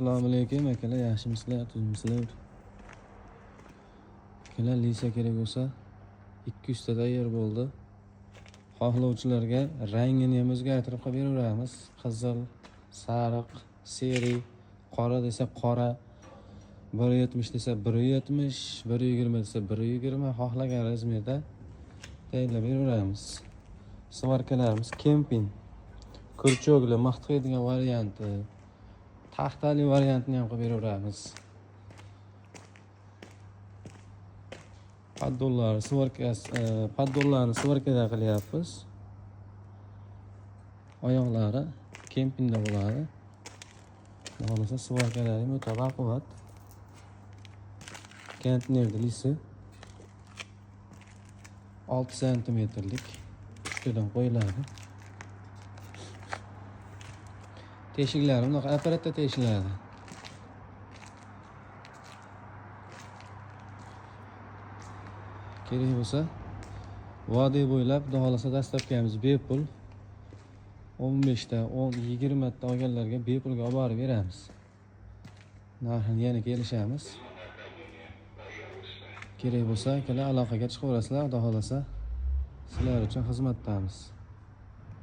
Assalomu alaykum akalar, yaxshimisizlar, tuzmisizlar? Akalar, lisa kerak bo'lsa 200 ta tayyor bo'ldi. Xohlovchilarga rangini ham o'zgartirib qilib beraveramiz. Qizil, sariq, seri, qora desa qora, 170 desa 170, 120 desa 120, xohlagan razmerda tayyorlab beraveramiz. Svarkalarimiz kemping, kurchogli, maqtaydigan varianti, taxtali variantini ham qilib beraveramiz. Paddollarni svarkada qilyapmiz. Oyoqlari kempingda bo'ladi. Xohlasa svarkalari ham o'ta baquvvat. Konteynerda lisi 6 santimetrlik ustidan qo'yiladi. Teshiklari bunaqa apparatda teshiladi. Kerak bo'lsa vodiy bo'ylab xudo xolasa dastlabkamiz bepul 15 ta, 20 ta olganlarga bepulga olib borib beramiz. Narxini yana kelishamiz. Kerak bo'lsa akalar aloqaga chiqaverasizlar, xudo xolasa sizlar uchun xizmatdamiz.